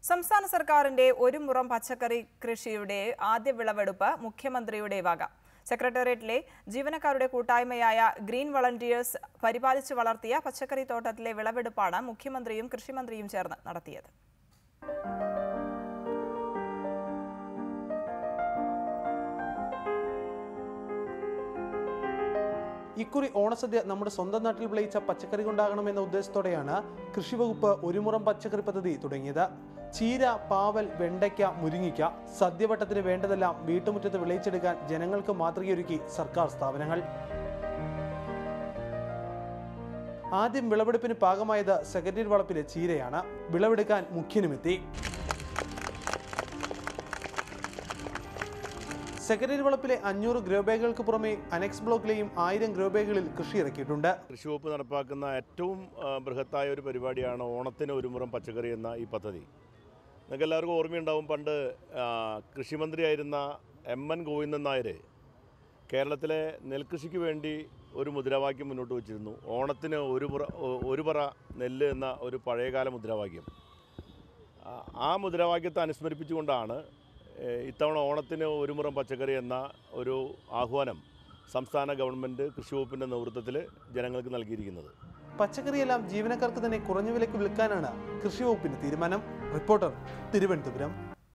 സംസ്ഥാന സർക്കാരിന്റെ ഒരു മുറം പച്ചക്കറി കൃഷിയുടെ ആദ്യ വിളവെടുപ്പ് മുഖ്യമന്ത്രിയുടെ വക. സെക്രട്ടേറിയറ്റിലെ ജീവനക്കാരുടെ കൂട്ടായ്മയായ ഗ്രീൻ വളണ്ടിയേഴ്സ് പരിപാലിച്ചു വളർത്തിയ പച്ചക്കറി തോട്ടത്തിലെ വിളവെടുപ്പാണ് മുഖ്യമന്ത്രിയും കൃഷിമന്ത്രിയും ചേർന്ന് നടത്തിയത്. ഇക്കുറി ഓണസദ്യ നമ്മുടെ സ്വന്തം നാട്ടിൽ വിളയിച്ച പച്ചക്കറി കൊണ്ടാകണമെന്ന ഉദ്ദേശത്തോടെയാണ് കൃഷിവകുപ്പ് ഒരു മുറം പച്ചക്കറി പദ്ധതി തുടങ്ങിയത്. ചീര, പാവൽ, വെണ്ടയ്ക്ക, മുരിങ്ങിക്ക, സദ്യവട്ടത്തിന് വേണ്ടതെല്ലാം വീട്ടുമുറ്റത്ത് വിളയിച്ചെടുക്കാൻ ജനങ്ങൾക്ക് മാതൃകയൊരുക്കി സർക്കാർ സ്ഥാപനങ്ങൾ. ആദ്യം വിളവെടുപ്പിന് പാകമായത് സെക്രട്ടേറിയറ്റ് വളപ്പിലെ ചീരയാണ്. വിളവെടുക്കാൻ മുഖ്യനുമെത്തി. സെക്രട്ടേറിയറ്റ് വളപ്പിലെ 500 ഗ്രോ ബാഗുകൾക്ക് പുറമെ അനെക്സ് ബ്ലോക്കിലെയും 1000 ഗ്രോ ബാഗുകളിൽ കൃഷി ഇറക്കിയിട്ടുണ്ട്. കൃഷി വകുപ്പ് നടപ്പാക്കുന്ന ഏറ്റവും ബൃഹത്തായ ഒരു പരിപാടിയാണ് ഓണത്തിന് ഒരു മുറം പച്ചക്കറി എന്ന ഈ പദ്ധതി. നിങ്ങൾക്ക് എല്ലാവർക്കും ഓർമ്മയുണ്ടാവും, പണ്ട് കൃഷിമന്ത്രിയായിരുന്ന MN ഗോവിന്ദൻ നായർ കേരളത്തിലെ നെൽകൃഷിക്ക് വേണ്ടി ഒരു മുദ്രാവാക്യം മുന്നോട്ട് വച്ചിരുന്നു. ഓണത്തിന് ഒരു പറ നെല്ല് എന്ന ഒരു പഴയകാല മുദ്രാവാക്യം. ആ മുദ്രാവാക്യത്തെ അനുസ്മരിപ്പിച്ചുകൊണ്ടാണ് ഇത്തവണ ഓണത്തിന് ഒരു മുറം പച്ചക്കറി എന്ന ഒരു ആഹ്വാനം സംസ്ഥാന ഗവൺമെൻറ് കൃഷി വകുപ്പിൻ്റെ നേതൃത്വത്തിൽ ജനങ്ങൾക്ക് നൽകിയിരിക്കുന്നത്. പച്ചക്കറിയെല്ലാം ജീവനക്കാർക്ക് തന്നെ കുറഞ്ഞ വിലയ്ക്ക് വിൽക്കാനാണ് കൃഷി വകുപ്പിന്റെ തീരുമാനം. റിപ്പോർട്ടർ, തിരുവനന്തപുരം.